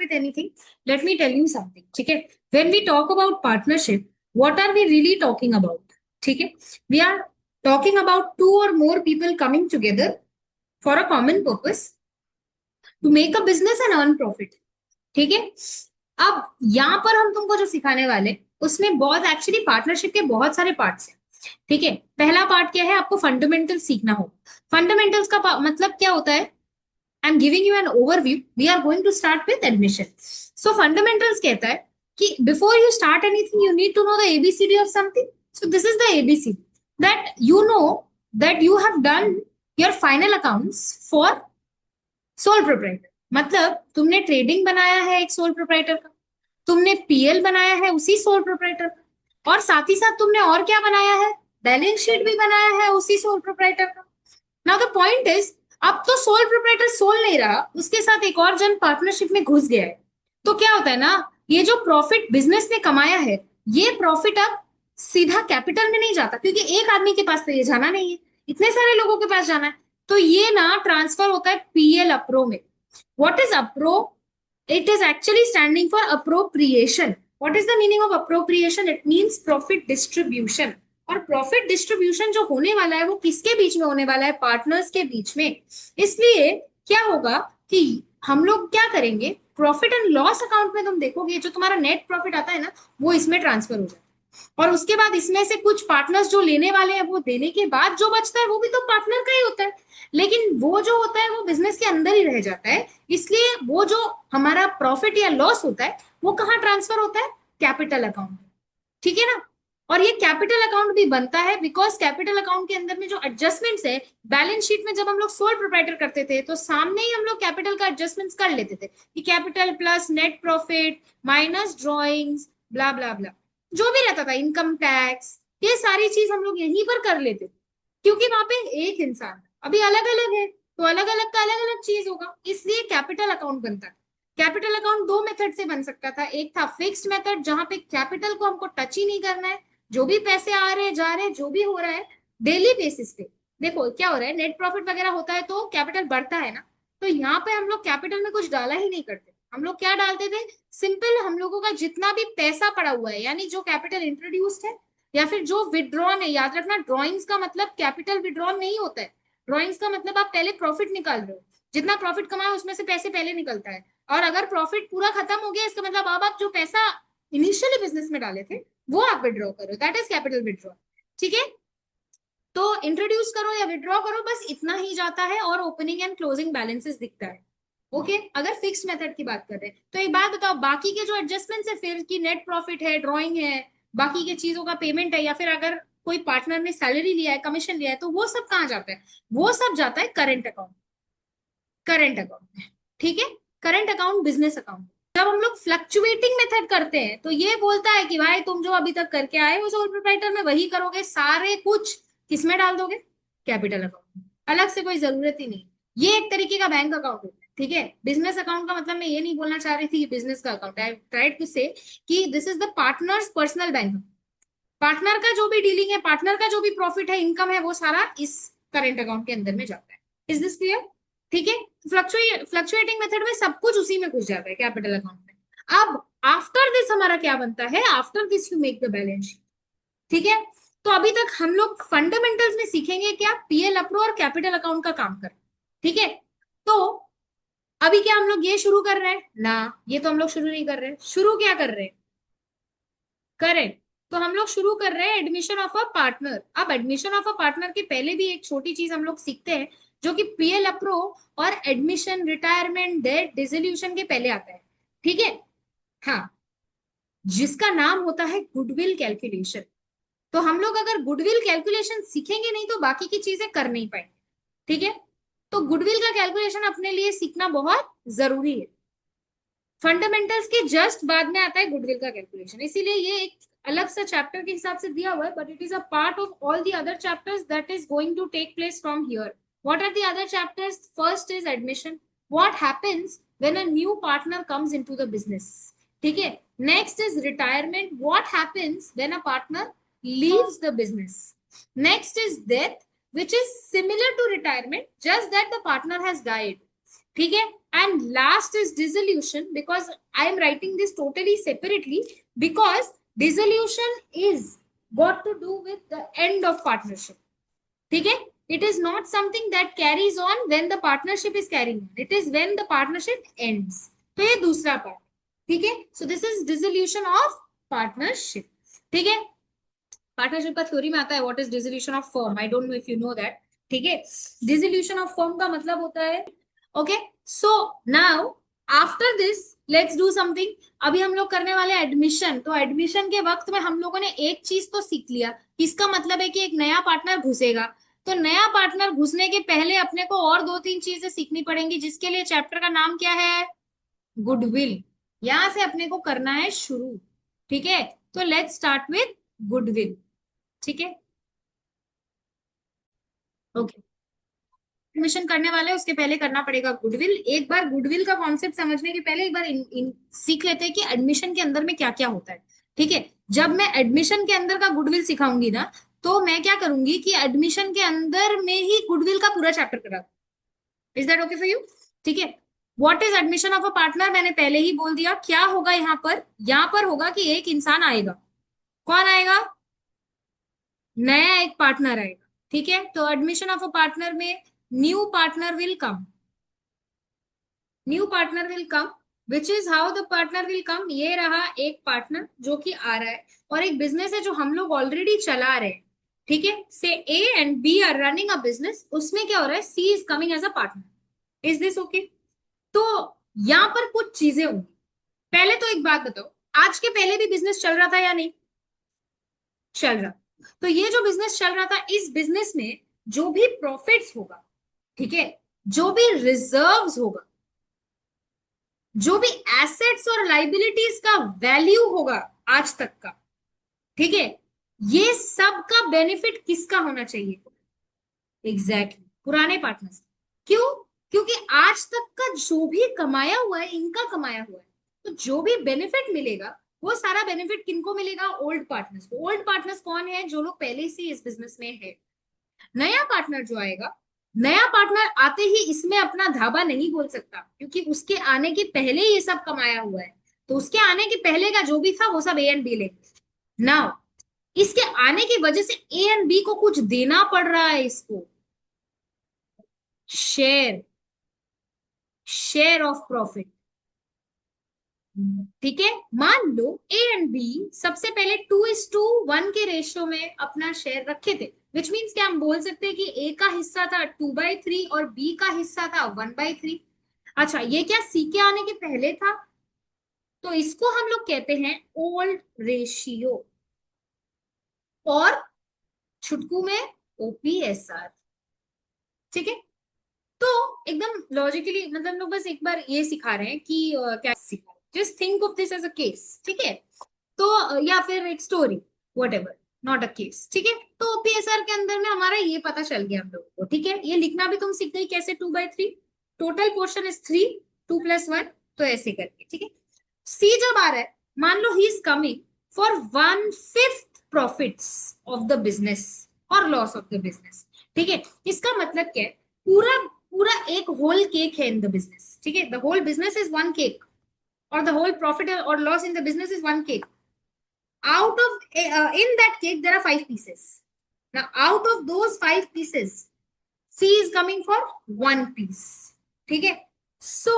with anything, let me tell you something. ठीक है, when we talk about partnership, what are we really talking about? ठीक है, we are talking about two or more people coming together for a common purpose to make a business and earn profit. ठीक है, अब यहाँ पर हम तुमको जो सिखाने वाले उसमें बहुत एक्चुअली पार्टनरशिप के बहुत सारे पार्ट्स हैं. ठीक है, पहला पार्ट क्या है, आपको फंडामेंटल सीखना हो. फंडामेंटल्स का मतलब क्या होता है? I am giving you an overview. We are going to start with admission. So fundamentals कहता है कि before you start anything you need to know the ABCD of something. So this is the ABCD that you know that you have done your final accounts for sole proprietor. मतलब तुमने trading बनाया है एक sole proprietor का, तुमने PL बनाया है उसी सोल प्रोप्राइटर का, और साथ ही साथ तुमने और क्या बनाया है, बैलेंस शीट भी बनाया है उसी सोल प्रोप्राइटर का. नाउ द पॉइंट इज, अब तो सोल प्रोप्राइटर सोल नहीं रहा, उसके साथ एक और जन पार्टनरशिप में घुस गया है. तो क्या होता है ना, ये जो प्रॉफिट बिजनेस ने कमाया है, ये प्रॉफिट अब सीधा कैपिटल में नहीं जाता, क्योंकि एक आदमी के पास तो ये जाना नहीं है, इतने सारे लोगों के पास जाना है. तो ये ना ट्रांसफर होता है पीएल अप्रो में. What is appro? It is actually standing for appropriation. What is the meaning of appropriation? It means profit distribution. और प्रॉफिट डिस्ट्रीब्यूशन जो होने वाला है वो किसके बीच में होने वाला है? पार्टनर्स के बीच में. इसलिए क्या होगा कि हम लोग क्या करेंगे, प्रॉफिट एंड लॉस अकाउंट में तुम देखोगे जो तुम्हारा नेट प्रॉफिट आता है ना, वो इसमें ट्रांसफर हो जाता है. और उसके बाद इसमें से कुछ पार्टनर्स जो लेने वाले हैं, वो देने के बाद जो बचता है वो भी तो पार्टनर का ही होता है, लेकिन वो जो होता है वो बिजनेस के अंदर ही रह जाता है. इसलिए वो जो हमारा प्रॉफिट या लॉस होता है वो कहाँ ट्रांसफर होता है? Capital account. ठीक है ना. और ये कैपिटल अकाउंट भी बनता है बिकॉज कैपिटल अकाउंट के अंदर में जो एडजस्टमेंट्स है, बैलेंस शीट में जब हम लोग सोल प्रोप्राइटर करते थे तो सामने ही हम लोग कैपिटल का एडजस्टमेंट्स कर लेते थे कि capital plus net profit minus drawings blah blah blah, जो भी रहता था, इनकम टैक्स, ये सारी चीज हम लोग यहीं पर कर लेते थे, क्योंकि वहां पे एक इंसान अभी अलग अलग है तो अलग अलग का अलग अलग चीज होगा, इसलिए कैपिटल अकाउंट बनता है. कैपिटल अकाउंट दो मेथड से बन सकता था. एक था फिक्स्ड मेथड, जहां पे कैपिटल को हमको टच ही नहीं करना है, जो भी पैसे आ रहे जा रहे जो भी हो रहा है डेली बेसिस पे. देखो क्या हो रहा है, नेट प्रॉफिट वगैरह होता है तो कैपिटल बढ़ता है ना, तो यहाँ पे हम लोग कैपिटल में कुछ डाला ही नहीं करते. हम लोग क्या डालते थे, सिंपल हम लोगों का जितना भी पैसा पड़ा हुआ है, यानी जो कैपिटल इंट्रोड्यूस्ड है या फिर जो विड्रॉन है. याद रखना, ड्रॉइंग्स का मतलब कैपिटल विड्रॉन नहीं होता है. ड्रॉइंग्स का मतलब आप पहले प्रॉफिट निकाल रहे हो, जितना प्रॉफिट कमाए उसमें से पैसे पहले निकलता है. और अगर प्रॉफिट पूरा खत्म हो गया, इसका मतलब अब आप जो पैसा इनिशियली बिजनेस में डाले थे वो आप विड्रॉ करो, दैट इज कैपिटल विड्रॉ. ठीक है, तो इंट्रोड्यूस करो या विड्रॉ करो, बस इतना ही जाता है, और ओपनिंग एंड क्लोजिंग बैलेंसेस दिखता है. ओके अगर फिक्स मेथड की बात कर रहे हैं तो एक बात बताओ, बाकी के जो एडजस्टमेंट्स है फिर की नेट प्रॉफिट है, ड्रॉइंग है, बाकी के चीजों का पेमेंट है, या फिर अगर कोई पार्टनर ने सैलरी लिया है, कमीशन लिया है, तो वो सब कहाँ जाता है? वो सब जाता है करंट अकाउंट. करंट अकाउंट में. ठीक है, करंट अकाउंट बिजनेस अकाउंट. जब हम लोग फ्लक्चुएटिंग मेथड करते हैं तो ये बोलता है कि भाई तुम जो अभी तक करके आए हो सोल प्रोप्राइटर में वही करोगे, सारे कुछ किसमें डाल दोगे? Capital account. अलग से कोई जरूरत ही नहीं. ये एक तरीके का बैंक अकाउंट होता है. ठीक है, बिजनेस अकाउंट का मतलब मैं ये नहीं बोलना चाह रही थी कि बिजनेस का अकाउंट, आई ट्राइड टू से कि this is the partners personal bank. Partner का जो भी डीलिंग है, पार्टनर का जो भी प्रॉफिट है, इनकम है, वो सारा इस करेंट अकाउंट के अंदर में जाता है. Is this clear? ठीक है, फ्लक्चुएटिंग मेथड में सब कुछ उसी में घुस जाता है कैपिटल अकाउंट में. अब आफ्टर दिस हमारा क्या बनता है? After this you make the balance sheet. ठीक है, तो अभी तक हम लोग फंडामेंटल्स में सीखेंगे क्या? पीएल अप्रो और कैपिटल अकाउंट का काम कर. ठीक है, तो अभी क्या हम लोग ये शुरू कर रहे हैं ना? ये तो हम लोग शुरू नहीं कर रहे हैं. शुरू क्या कर रहे हैं? करेक्ट, तो हम लोग शुरू कर रहे हैं एडमिशन ऑफ अ पार्टनर. अब एडमिशन ऑफ अ पार्टनर के पहले भी एक छोटी चीज हम लोग सीखते हैं जो कि पीएल अप्रो और एडमिशन, रिटायरमेंट, डेट, डिसोल्यूशन के पहले आता है. ठीक है, हाँ, जिसका नाम होता है गुडविल कैलकुलेशन. तो हम लोग अगर गुडविल कैलकुलेशन सीखेंगे नहीं तो बाकी की चीजें कर नहीं पाएंगे. ठीक है, तो गुडविल का कैलकुलेशन अपने लिए सीखना बहुत जरूरी है. फंडामेंटल्स के जस्ट बाद में आता है गुडविल का कैलकुलेशन, इसीलिए ये एक अलग सा चैप्टर के हिसाब से दिया हुआ है, but it is a part of all the other chapters that is going to take place from here. What are the other chapters? First is admission, what happens when a new partner comes into the business. ठीक है, next is retirement, what happens when a partner leaves the business. Next is death, which is similar to retirement, just that the partner has died. ठीक है, and last is dissolution, because I am writing this totally separately because dissolution is got to do with the end of partnership. ठीक है, it is not something that carries on when the partnership is carrying on, it is when the partnership ends. तो ये दूसरा part, ठीक है. So this is dissolution of partnership. ठीक है, partnership का थ्योरी में आता है what is dissolution of firm. I don't know if you know that. ठीक है, डिसोल्यूशन ऑफ फर्म का मतलब होता है, okay. So now after this let's do something. अभी हम लोग करने वाले एडमिशन. तो एडमिशन के वक्त में हम लोगों ने एक चीज तो सीख लिया, इसका मतलब है कि एक नया पार्टनर घुसेगा. तो नया पार्टनर घुसने के पहले अपने को और 2-3 चीजें सीखनी पड़ेंगी, जिसके लिए चैप्टर का नाम क्या है, गुडविल. यहां से अपने को करना है शुरू. ठीक है, तो लेट्स स्टार्ट विद गुडविल. ठीक है, ओके. एडमिशन करने वाले उसके पहले करना पड़ेगा गुडविल. एक बार गुडविल का कॉन्सेप्ट समझने के पहले एक बार सीख लेते हैं कि एडमिशन के अंदर में क्या क्या होता है. ठीक है, जब मैं एडमिशन के अंदर का गुडविल सिखाऊंगी ना, तो मैं क्या करूंगी कि एडमिशन के अंदर में ही गुडविल का पूरा चैप्टर करा. Is that okay for you? ठीक है, what is admission of a partner मैंने पहले ही बोल दिया. क्या होगा यहाँ पर होगा कि एक इंसान आएगा. कौन आएगा? नया एक पार्टनर आएगा. ठीक है, तो एडमिशन ऑफ अ पार्टनर में new partner will come. New partner will come, which is how the partner will come. ये रहा एक पार्टनर जो कि आ रहा है, और एक बिजनेस है जो हम लोग ऑलरेडी चला रहे हैं. ठीक है, say A and B are running a business. उसमें क्या हो रहा है, C is coming as a partner. Is this okay? तो यहां पर कुछ चीजें होंगी. पहले तो एक बात बताओ, आज के पहले भी बिजनेस चल रहा था या नहीं? चल रहा. तो ये जो बिजनेस चल रहा था, इस बिजनेस में जो भी प्रॉफिट्स होगा, ठीक है, जो भी रिजर्व्स होगा, जो भी एसेट्स और लाइबिलिटीज का वैल्यू होगा आज तक का, ठीक है, ये सब का बेनिफिट किसका होना चाहिए? एग्जैक्टली पुराने पार्टनर्स. क्यों? क्योंकि आज तक का जो भी कमाया हुआ है, इनका कमाया हुआ है. तो जो भी बेनिफिट मिलेगा, वो सारा बेनिफिट किनको मिलेगा? ओल्ड पार्टनर्स को. ओल्ड पार्टनर्स कौन है? जो लोग पहले से इस बिजनेस में है. नया पार्टनर जो आएगा, नया पार्टनर आते ही इसमें अपना धाबा नहीं खोल सकता, क्योंकि उसके आने के पहले ये सब कमाया हुआ है. तो उसके आने के पहले का जो भी था वो सब ए एंड बी लेंगे. नाउ इसके आने की वजह से ए एंड बी को कुछ देना पड़ रहा है इसको. Share, share of profit. ठीक है, मान लो ए एंड बी सबसे पहले 2:1 के रेशियो में अपना शेयर रखे थे, विच मीन्स कि हम बोल सकते हैं कि ए का हिस्सा था 2/3 और बी का हिस्सा था 1/3. अच्छा, ये क्या सी के आने के पहले था? तो इसको हम लोग कहते हैं ओल्ड रेशियो, और छुटकू में ओपीएसआर. ठीक है, तो एकदम लॉजिकली मतलब हम लोग बस एक बार ये सिखा रहे हैं कि क्या सिखा रहे हैं. Just think of this as a case. ठीक है, तो या फिर एक story, whatever, not a case. ठीक है, तो ओपीएसआर के अंदर में हमारा ये पता चल गया हम लोगों को. ठीक है, ये लिखना भी तुम सीख गई कैसे. 2/3 टोटल पोर्शन इज 3, 2+1, तो ऐसे करके. ठीक है, सी जब आ रहा है, मान लो he is coming for 1/5 profits of the business और लॉस ऑफ द बिजनेस. ठीक है, इसका मतलब क्या है, पूरा पूरा एक होल केक है इन द बिजनेस. ठीक है, the whole business is one cake, or the whole profit or loss in the business is one cake. Out of in that cake there are 5 pieces. Now out of those 5 pieces, C is coming for 1 piece. ठीक है, so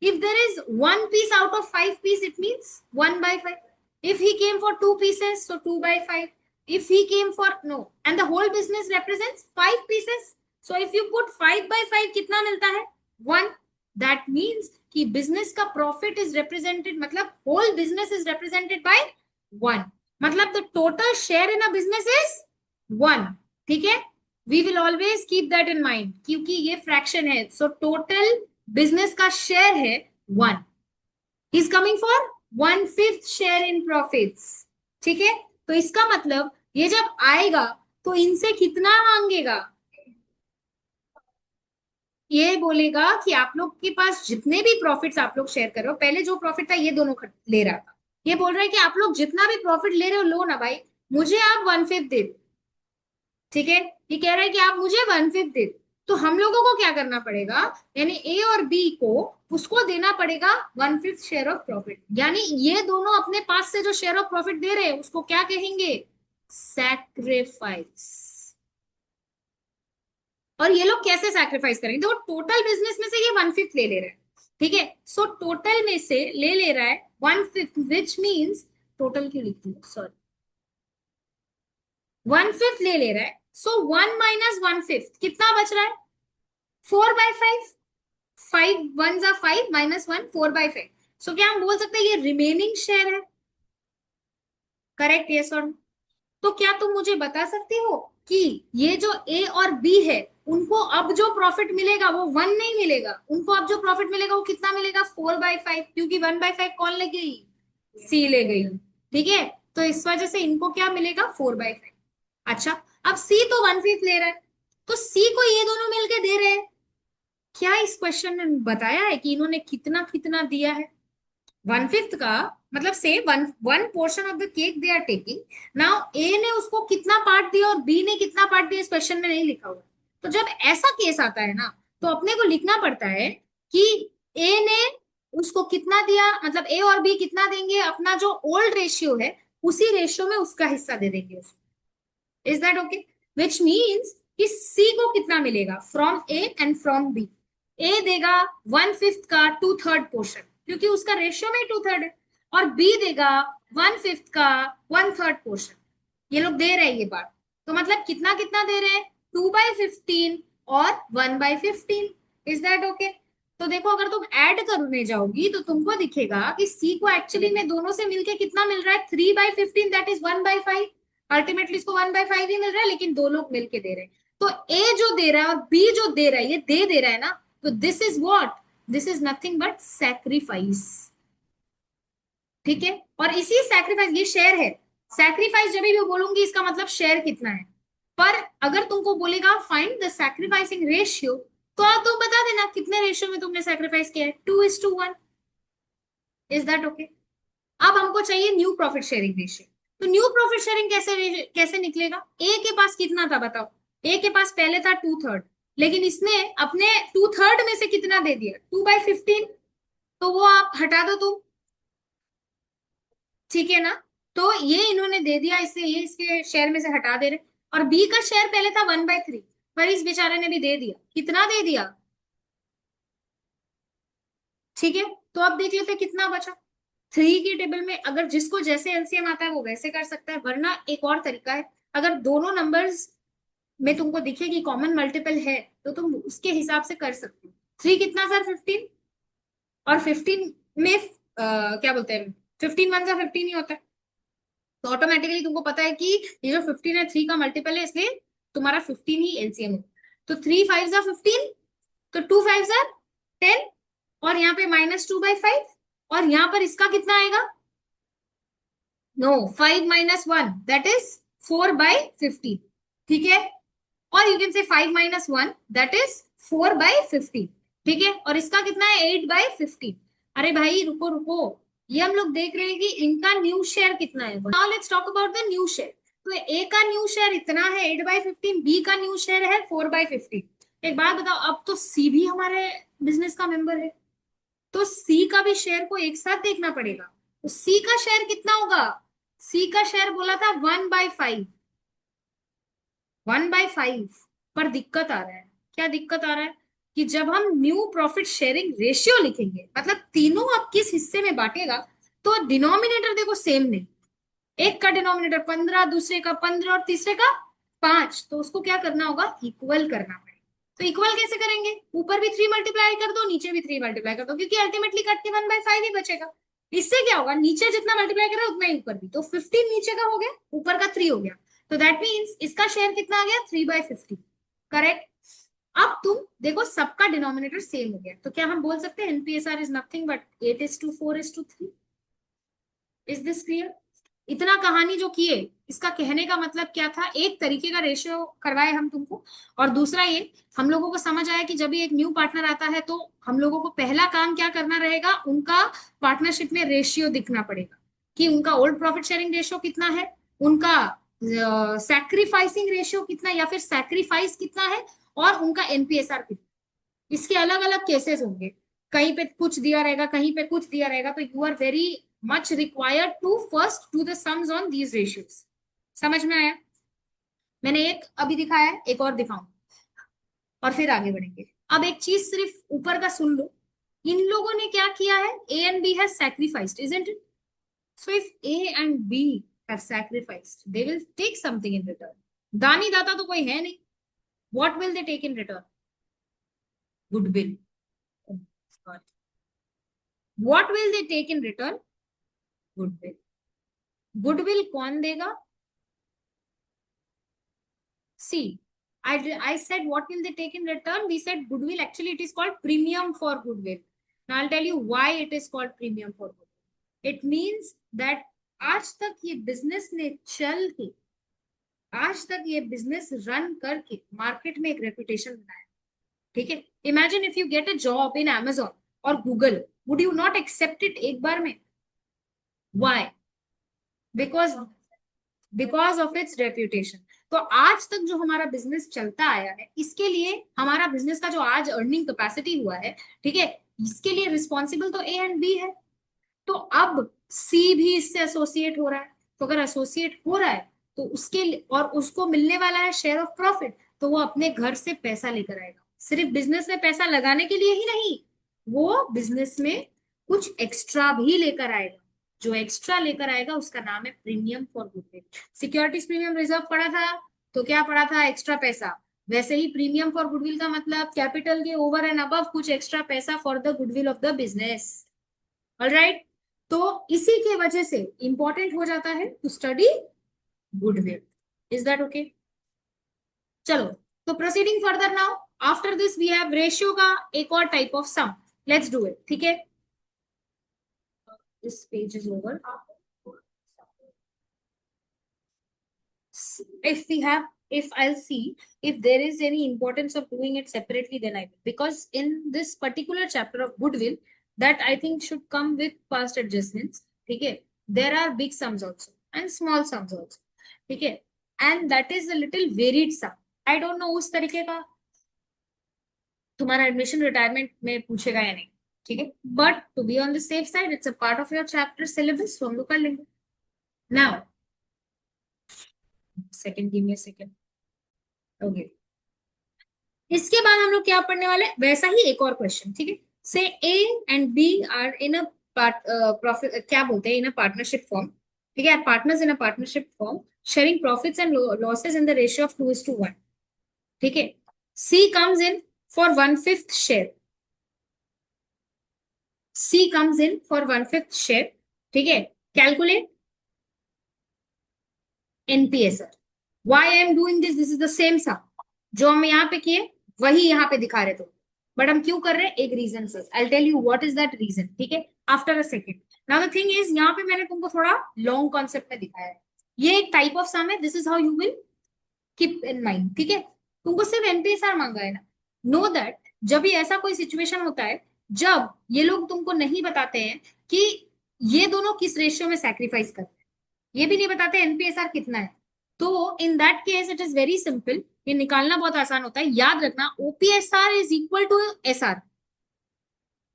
if there is 1 piece out of 5 piece, it means 1/5. If he came for 2 pieces, so 2/5. If he came for no, and the whole business represents 5 pieces, so if you put 5/5, कितना मिलता है? 1. That means कि business का profit is represented, मतलब whole business is represented by 1. मतलब the total share in a business is 1. ठीक है, we will always keep that in mind, क्योंकि ये फ्रैक्शन है. सो टोटल बिजनेस का शेयर है 1. He is coming for 1/5 share in profits. ठीक है, तो इसका मतलब ये जब आएगा तो इनसे कितना मांगेगा? ये बोलेगा कि आप लोग के पास जितने भी प्रॉफिट्स आप लोग शेयर कर रहे हो, पहले जो प्रॉफिट था ये दोनों ले रहा था, ये बोल रहा है कि आप लोग जितना भी प्रॉफिट ले रहे हो लो ना भाई, मुझे आप 1/5 दे दो. ठीक है, ये कह रहा है कि आप मुझे 1/5 दे दो. तो हम लोगों को क्या करना पड़ेगा, यानी ए और बी को उसको देना पड़ेगा 1/5 शेयर ऑफ प्रॉफिट, यानी ये दोनों अपने पास से जो शेयर ऑफ प्रॉफिट दे रहे हैं उसको क्या कहेंगे, सैक्रिफाइस। और ये लोग कैसे सैक्रिफाइस करेंगे, देखो टोटल बिजनेस में से ये 1/5 ले ले रहा है, ठीक है, सो टोटल में से ले ले रहा है 1/5, विच मीन्स, टोटल क्यों लिखती हूँ, सॉरी, 1/5 ले ले रहा है, सो 1 - 1/5 कितना बच रहा है, 4/5, 5 1 = 5 -1 4/5, सो क्या हम बोल सकते हैं ये रिमेनिंग शेयर है, करेक्ट, यस और, तो क्या तुम मुझे बता सकते हो कि ये जो ए और बी है उनको अब जो प्रॉफिट मिलेगा वो 1 नहीं मिलेगा, उनको अब जो प्रॉफिट मिलेगा वो कितना मिलेगा, 4/5, क्योंकि 1/5 कौन ले गई, सी ले गई, ठीक है, तो इस वजह से इनको क्या मिलेगा, 4/5। अच्छा, अब सी तो 1/5 ले रहा है, तो सी को ये दोनों मिलके दे रहे हैं, क्या इस क्वेश्चन में बताया है कि इन्होंने कितना कितना दिया है, 1/5 का मतलब say one one portion of the cake they are taking, now A ने उसको कितना पार्ट दिया और बी ने कितना पार्ट दिया, इस क्वेश्चन में नहीं लिखा हुआ, तो जब ऐसा केस आता है ना, तो अपने को लिखना पड़ता है कि ए ने उसको कितना दिया, मतलब ए और बी कितना देंगे, अपना जो ओल्ड रेशियो है उसी रेशियो में उसका हिस्सा दे देंगे उसको, is that okay, which means कि सी को कितना मिलेगा from A and from B, A देगा 1/5 का 2/3 पोर्शन, क्योंकि उसका रेशियो में 2/3 है, और बी देगा 1/5 का 1/3 पोर्शन, ये लोग दे रहे हैं ये बात, तो मतलब कितना कितना दे रहे हैं, 2/15 और 1/15, इज दैट ओके, तो देखो अगर तुम ऐड करने जाओगी तो तुमको दिखेगा कि सी को एक्चुअली में दोनों से मिलके कितना मिल रहा है, 3/15, दैट इज 1/5, अल्टीमेटली इसको 1/5 ही मिल रहा है, लेकिन दो लोग मिलके दे रहे हैं, तो ए जो दे रहा है और बी जो दे रहा है ये दे रहा है ना, तो this is what, this is nothing but sacrifice, ठीक है, और इसी सैक्रिफाइस, ये शेयर है, सैक्रिफाइस जब भी बोलूंगी इसका मतलब शेयर कितना है, पर अगर तुमको बोलेगा फाइंड द सैक्रिफाइसिंग रेशियो, तो आप तो बता देना कितने रेशियो में तुमने सैक्रिफाइस किया है, 2:1, इज दैट ओके, अब हमको चाहिए न्यू प्रॉफिट शेयरिंग रेशियो, तो न्यू प्रॉफिट शेयरिंग कैसे कैसे निकलेगा, ए के पास कितना था बताओ, ए के पास पहले था 2/3, लेकिन इसने अपने 2/3 में से कितना दे दिया, 2/15, तो वो आप हटा दो तुम, ठीक है ना, तो ये इन्होंने दे दिया, इससे ये इसके शेयर में से हटा दे रहे, और बी का शेयर पहले था 1/3, पर इस बेचारे ने भी दे दिया, कितना दे दिया, ठीक है, तो अब देख लेते कितना बचा, 3 की टेबल में अगर जिसको जैसे एलसीएम आता है वो वैसे कर सकता है, वरना एक और तरीका है, अगर दोनों नंबर्स में तुमको दिखे कि कॉमन मल्टीपल है तो तुम उसके हिसाब से कर सकते हो, 3 कितना सर 15, और 15 में क्या बोलते हैं, 15 1 = 15 ही होता है, तो ऑटोमेटिकली तुमको पता है कि ये जो 15 है 3 का मल्टीपल है, इसलिए तुम्हारा 15 ही एलसीएम हो, तो 3 5 = 15, तो 2 5 = 10, और यहाँ पे -2/5, और यहाँ पर इसका कितना आएगा, नो 5 - 1 दैट इज 4/15, ठीक है, और you can say 5 - 1 that is 4/15, ठीक है, और इसका कितना है 8/15, अरे भाई रुको रुको, ये हम लोग देख रहे हैं कि इनका न्यू शेयर कितना है, now let's talk about the new share, तो ए का न्यू शेयर इतना है 8/15, बी का न्यू शेयर है 4/15, एक बात बताओ, अब तो सी भी हमारे बिजनेस का मेंबर है, तो सी का भी शेयर को एक साथ देखना पड़ेगा, तो सी का शेयर कितना होगा, सी का शेयर बोला था 1/5, 1/5, पर दिक्कत आ रहा है, क्या दिक्कत आ रहा है, कि जब हम न्यू प्रॉफिट शेयरिंग रेशियो लिखेंगे, मतलब तीनों अब किस हिस्से में बांटेगा, तो डिनोमिनेटर देखो सेम नहीं, एक का डिनोमिनेटर 15, दूसरे का 15 और तीसरे का 5, तो उसको क्या करना होगा, इक्वल करना पड़ेगा, तो इक्वल कैसे करेंगे, ऊपर भी 3 मल्टीप्लाई कर दो, नीचे भी 3 मल्टीप्लाई कर दो, क्योंकि अल्टीमेटली कट के 1/5 ही बचेगा, इससे क्या होगा, नीचे जितना मल्टीप्लाई कर रहा है उतना ही ऊपर भी, तो 15 नीचे का हो गया, ऊपर का 3 हो गया, तो दैट मीन्स इसका शेयर कितना आ गया, 3/15, करेक्ट, अब तुम देखो सबका डिनोमिनेटर सेम हो गया, तो क्या हम बोल सकते हैं एनपीएसआर is nothing but 8:4:3, is this clear, इतना कहानी जो किए, इसका कहने का मतलब क्या था, एक तरीके का रेशियो करवाए हम तुमको, और दूसरा ये हम लोगों को समझ आया कि जब भी एक न्यू पार्टनर आता है तो हम लोगों को पहला काम क्या करना रहेगा, उनका पार्टनरशिप में रेशियो दिखना पड़ेगा, कि उनका ओल्ड प्रॉफिट शेयरिंग रेशियो कितना है, उनका सैक्रिफाइसिंग रेशियो कितना या फिर सैक्रिफाइस कितना है, और उनका एनपीएसआर कितना। इसके अलग अलग केसेस होंगे, कहीं पे कुछ दिया रहेगा, कहीं पे कुछ दिया रहेगा, तो you are very much required to first do the sums on these ratios. समझ में आया? मैंने एक अभी दिखाया है, एक और दिखाऊं और फिर आगे बढ़ेंगे। अब एक चीज सिर्फ ऊपर का सुन लो, इन लोगों ने क्या किया है, A and B has sacrificed, isn't it? So if A and B have sacrificed, they will take something in return. दानी दाता तो कोई है नहीं, what will they take in return? Goodwill. What will they take in return? Goodwill. Goodwill कौन देगा? See, I said what will they take in return? We said goodwill. Actually, it is called premium for goodwill. Now I'll tell you why it is called premium for goodwill. It means that आज तक ये business ने चल के, आज तक ये business run करके मार्केट में एक रेपुटेशन बनाया, ठीक है? Imagine if you get a job in Amazon और Google, would you not accept it एक बार में? Why? Because because of its reputation. तो आज तक जो हमारा बिजनेस चलता आया है, इसके लिए हमारा बिजनेस का जो आज अर्निंग कैपेसिटी हुआ है, ठीक है, इसके लिए रिस्पॉन्सिबल तो ए एंड बी है। तो अब सी भी इससे एसोसिएट हो रहा है, तो अगर एसोसिएट हो रहा है तो उसके और उसको मिलने वाला है शेयर ऑफ प्रॉफिट, तो वो अपने घर से पैसा लेकर आएगा। सिर्फ बिजनेस में पैसा लगाने के लिए ही नहीं, वो बिजनेस में कुछ एक्स्ट्रा भी लेकर आएगा। जो एक्स्ट्रा लेकर आएगा उसका नाम है premium for goodwill. Securities premium reserve पड़ा था, तो क्या पड़ा था? एक्स्ट्रा पैसा। वैसे ही प्रीमियम फॉर गुडविल का मतलब कैपिटल के ओवर एंड अबव कुछ एक्स्ट्रा पैसा for the goodwill of the business. Alright, तो इसी के वजह से इंपॉर्टेंट हो जाता है to study goodwill. Is that okay? चलो, तो proceeding further now, after this we have ratio का एक और type of sum. Let's do it, ठीक है? This page is over. If we have, if I'll see if there is any importance of doing it separately, then I will, because in this particular chapter of goodwill, that I think should come with past adjustments, okay? There are big sums also and small sums also, okay? And that is a little varied sum. I don't know उस तरीके का तुम्हारा admission retirement में पूछेगा या नहीं, ठीक है? But to be on the safe side, it's a part of your chapter syllabus, तो हम लोग कर लेंगे। Now second, give me a second. Okay, इसके बाद हम लोग क्या पढ़ने वाले, वैसा ही एक और क्वेश्चन, ठीक है? Say A and B are in a profit, क्या बोलते हैं, इन अ पार्टनरशिप फॉर्म, ठीक है? Partners in a partnership form, sharing profits and losses in the ratio of 2:1, ठीक है? C comes in for 1/5 share, C comes in for 1/5 share, ठीक है? Calculate NPSR. Why I am doing this is the same sum जो हम यहाँ पे किए, वही यहाँ पे दिखा रहे थे, बट हम क्यों कर रहे हैं? एक रीजन से। I tell you what is that reason, ठीक है, after a second. Now the thing is, यहाँ पे मैंने तुमको थोड़ा लॉन्ग कॉन्सेप्ट में दिखाया है। ये एक टाइप ऑफ सम है, this is how you will keep in mind, ठीक है? तुमको सिर्फ एनपीएसआर मांगा है ना, नो दैट जब भी ऐसा कोई सिचुएशन होता है, जब ये लोग तुमको नहीं बताते हैं कि ये दोनों किस रेशियो में सैक्रिफाइस करते हैं, ये भी नहीं बताते एनपीएसआर कितना है, तो in that case it is very simple, ये निकालना बहुत आसान होता है। याद रखना, OPSR is equal to SR,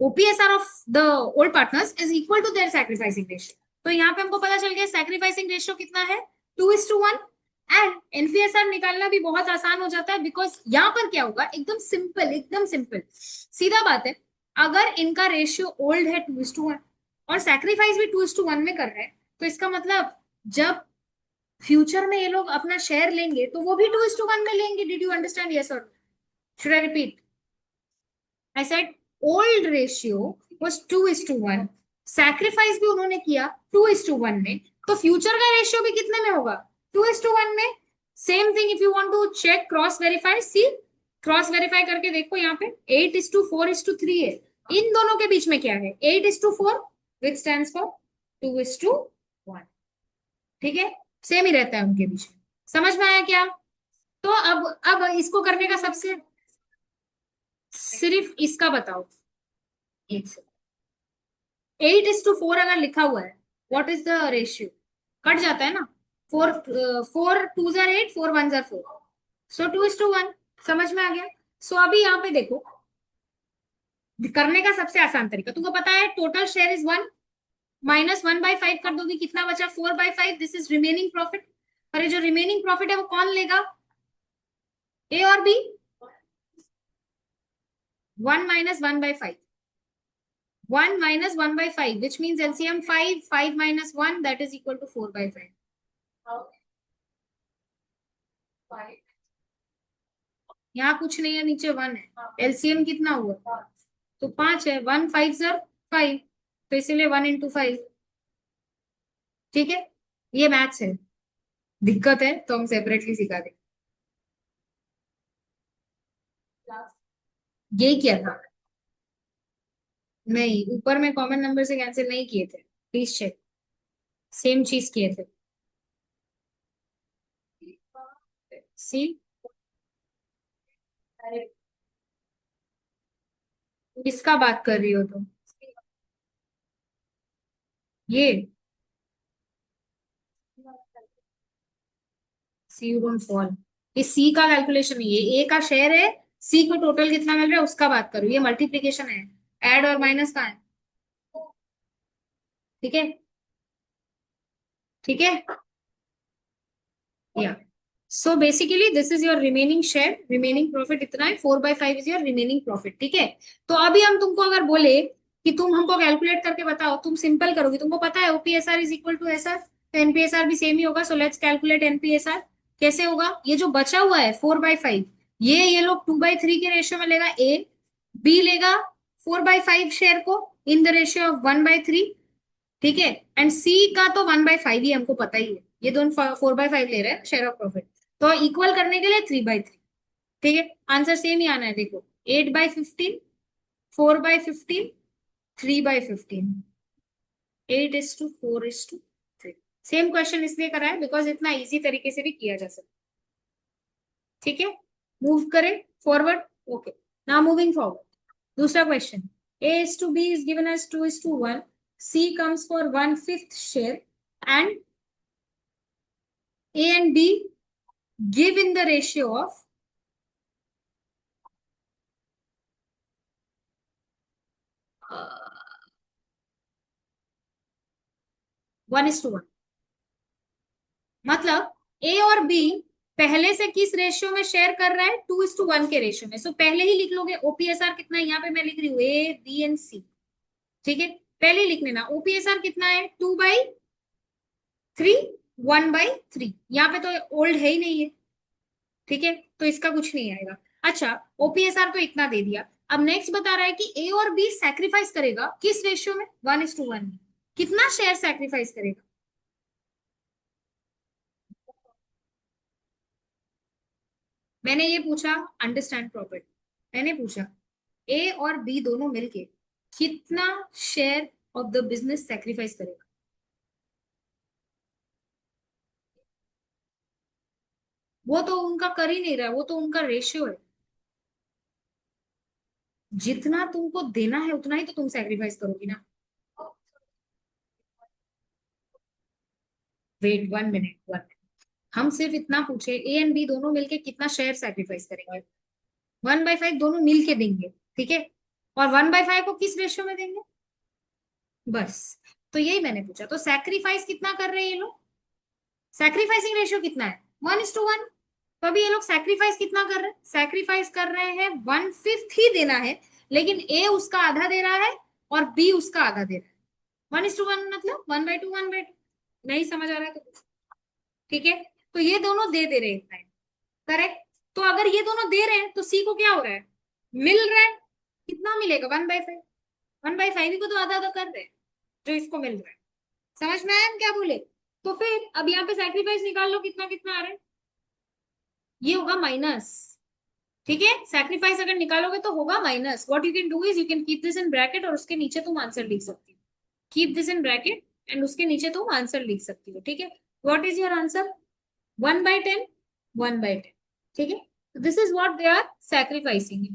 OPSR of the old partners is equal to their sacrificing ratio. तो यहाँ पे हमको पता चल गया सैक्रिफाइसिंग रेशियो कितना है, 2:1। एंड एनपीएसआर निकालना भी बहुत आसान हो जाता है, बिकॉज यहाँ पर क्या होगा, एकदम सिंपल, एकदम सिंपल सीधा बात है। अगर इनका रेशियो ओल्ड है 2:1 और सैक्रिफाइस भी 2:1 में कर रहे हैं, तो इसका मतलब जब फ्यूचर में ये लोग अपना शेयर लेंगे तो वो भी 2:1 में लेंगे। Did you understand? यस और should I repeat? I said old ratio was 2:1, sacrifice भी उन्होंने किया 2:1 में, तो फ्यूचर का रेशियो भी कितने में होगा? 2:1 में। Same thing if you want to check cross verify, see cross verify करके देखो, यहाँ पे 8:4:3 है, इन दोनों के बीच में क्या है? 8:4 विच स्टैंड्स फॉर 2:1, ठीक है? सेम ही रहता है उनके बीच में। समझ में आया क्या? तो अब इसको करने का सबसे, सिर्फ इसका बताओ, एक से 8:4 अगर लिखा हुआ है, what is the ratio? Cut जाता है ना, 4 4 2 8, 4 1 4, सो 2:1। समझ में आ गया? सो अभी यहाँ पे देखो, करने का सबसे आसान तरीका तुमको पता है, टोटल शेयर इज 1, -1/5 कर दोगी, कितना बचा? 4/5। This is remaining profit. और ये जो रिमेनिंग प्रॉफिट है वो कौन लेगा? ए और B. 1 - 1/5, 1 - 1/5, which means LCM 5, 5 - 1, that is equal to 4/5। यहाँ कुछ नहीं है, नीचे 1 है। एलसीएम कितना हुआ? तो 5 है। 1 5 सर 5, तो इसीलिए 1 × 5। ठीक है, ये मैथ्स है। दिक्कत है तो हम सेपरेटली सिखा दें। यही किया था। नहीं, ऊपर में कॉमन नंबर से कैंसिल नहीं किए थे, प्लीज चेक। सेम चीज किए थे। सी, इसका बात कर रही हो तुम? ये सी यू डोंट फॉल, ये सी का कैलकुलेशन नहीं है, ए का शेयर है। सी को टोटल कितना मिल रहा है उसका बात करो, ये मल्टीप्लीकेशन है। ऐड और माइनस का है। ठीक है, ठीक है। या so basically this is your remaining share, remaining profit इतना है, 4/5 इज योर रिमेनिंग प्रॉफिट। ठीक है, तो अभी हम तुमको अगर बोले कि तुम हमको कैलकुलेट करके बताओ, तुम सिंपल करोगे, तुमको पता है ओपीएसआर इज इक्वल टू एसआर, तो एनपीएसआर भी सेम ही होगा। So let's calculate एनपीएसआर। कैसे होगा? ये जो बचा हुआ है 4/5, ये लोग 2/3 के रेशियो में लेगा ए, बी लेगा 4/5 शेयर को इन द रेशियो ऑफ 1/3। ठीक है, एंड सी का तो 1/5 ही हमको पता ही है, ये दोनों 4/5 ले रहे हैं शेयर ऑफ प्रॉफिट, तो इक्वल करने के लिए 3/3। ठीक है, आंसर सेम ही आना है, देखो 8/15, 4/15, 3/15, 8:4:3। सेम क्वेश्चन इसलिए करा है बिकॉज इतना इजी तरीके से भी किया जा सकता। ठीक है, मूव करें forward. Okay, now moving forward, दूसरा question. A/B is given as 2:1, C comes for 1/5 share, and A and B give in the ratio of 1:1। मतलब ए और बी पहले से किस रेशियो में शेयर कर रहा है? 2:1 के रेशियो में। सो पहले ही लिख लोगे ओपीएसआर कितना है, यहाँ पे मैं लिख रही हूँ ए बी एंड सी। ठीक है, पहले ही लिख लेना। ओपीएसआर कितना है? 2/3, 1/3। यहाँ पे तो ओल्ड है ही नहीं है। ठीक है, तो इसका कुछ नहीं आएगा। अच्छा, ओपीएसआर तो इतना दे दिया। अब नेक्स्ट बता रहा है कि ए और बी सैक्रिफाइस करेगा किस रेशियो में? 1:1। कितना शेयर सैक्रिफाइस करेगा? मैंने ये पूछा, अंडरस्टैंड प्रॉपर्टी, मैंने पूछा ए और बी दोनों मिलके कितना share of the business sacrifice करेगा? वो तो उनका कर ही नहीं रहा है, वो तो उनका रेशियो है। जितना तुमको देना है उतना ही तो तुम सैक्रिफाइस करोगी ना। Wait 1 minute, 1 minute. हम सिर्फ इतना पूछे ए एंड बी दोनों मिलके कितना शेयर सैक्रिफाइस करेंगे? 1/5 दोनों मिलके देंगे। ठीक है, और 1/5 को किस रेशियो में देंगे? बस, तो यही मैंने पूछा। तो सैक्रिफाइस कितना कर रहे हैं ये लोग? सैक्रिफाइसिंग रेशियो कितना है? 1:1। तो अभी ये लोग सैक्रिफाइस कितना कर रहे हैं? सैक्रिफाइस कर रहे हैं 1/5 ही देना है, लेकिन ए उसका आधा दे रहा है और बी उसका आधा दे रहा है। 1:1 मतलब 1/2, 1/2। नहीं समझ आ रहा है तो ठीक है, तो ये दोनों दे दे रहे हैं, करेक्ट। तो अगर ये दोनों दे रहे हैं तो सी को क्या हो रहा है? मिल रहा है। कितना मिलेगा? 1/5। 1/5 ही को तो आधा आधा कर रहे हैं जो इसको मिल रहा है। समझ में आया हम क्या बोले? तो फिर अब यहाँ पे सैक्रिफाइस निकाल लो, कितना कितना आ रहा है? ये होगा माइनस। ठीक है, सैक्रिफाइस अगर निकालोगे तो होगा minus. What you can do is you can keep this in bracket और उसके नीचे तुम आंसर लिख सकती हो। Keep this in bracket and उसके नीचे तुम आंसर लिख सकती हो। ठीक है, व्हाट इज योर आंसर? 1/10, 1/10। ठीक है, this is what they are sacrificing.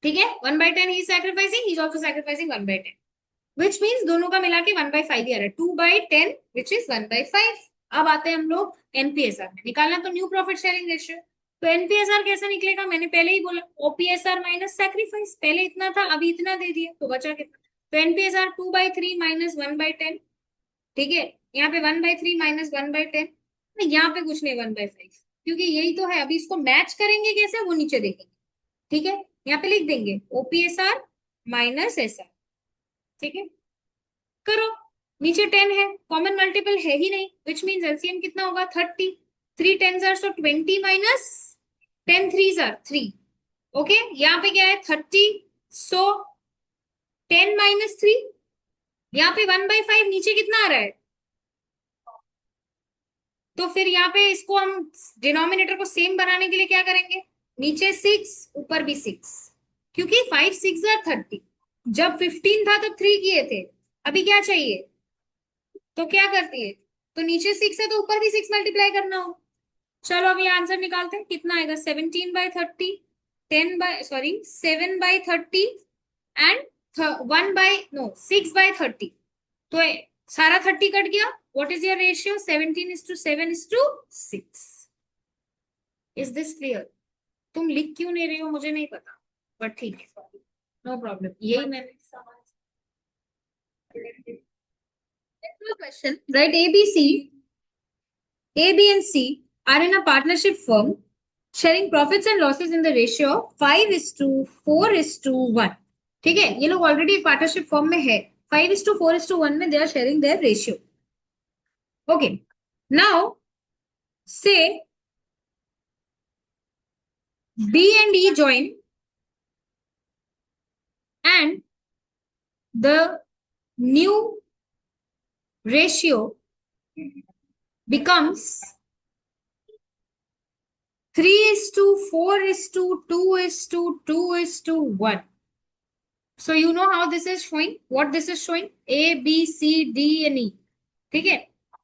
ठीक है, 1/10 he sacrificing, he is also sacrificing 1/10, which means दोनों का मिला के 1/5 ही आ रहा है। 2/10 विच इज 1/5। अब आते हैं हम लोग एनपीएसआर में, निकालना तो न्यू प्रॉफिट शेयरिंग रेशियो। तो एनपीएसआर कैसे निकलेगा, मैंने पहले ही बोला, ओपीएसआर माइनस सैक्रिफाइस, पहले इतना था अभी इतना दे दिया तो बचा कितना, तो एनपीएसआर 2/3 माइनस 1/10, ठीक है, यहाँ पे 1/3 माइनस 1/10, यहाँ पे कुछ नहीं 1/5, क्योंकि यही तो है, अभी इसको मैच करेंगे कैसे वो नीचे देखेंगे, ठीक है, यहाँ पे लिख देंगे ओपीएसआर माइनस एसआर, ठीक है, करो, नीचे 10 है, कॉमन मल्टीपल है ही नहीं, विच मीन्स एलसीएम कितना होगा 30, 3 10s are so 20 minus 10 3s are 3, okay, यहाँ पे क्या है 30, सो 10 माइनस 3, यहाँ पे 1/5, नीचे कितना आ रहा है, तो फिर यहाँ पे इसको हम डिनोमिनेटर को सेम बनाने के लिए क्या करेंगे, नीचे 6 ऊपर भी 6, क्योंकि 5 6 are 30, जब 15 था तो 3 किए थे, अभी क्या चाहिए, तो क्या करती है, तो नीचे 6 है तो ऊपर भी 6 मल्टीप्लाई करना हो। चलो अभी आंसर निकालते हैं, कितना आएगा 17/30, 7/30 एंड 6/30, तो सारा 30 कट गया, what is your ratio 17:7:6, is this clear, तुम लिख क्यों नहीं रहे हो मुझे नहीं पता, बट ठीक है, नो प्रॉब्लम, यही मैंने question, right, A, B, and C are in a partnership firm sharing profits and losses in the ratio of 5:4:1, ठीक है, ये लोग ऑलरेडी पार्टनरशिप फॉर्म में है, 5:4:1 में they are sharing their ratio, okay, now say B and E join and the new ratio becomes 3:4:2:1. So you know how this is showing, what this is showing, A, B, C, D and E, ठीक है,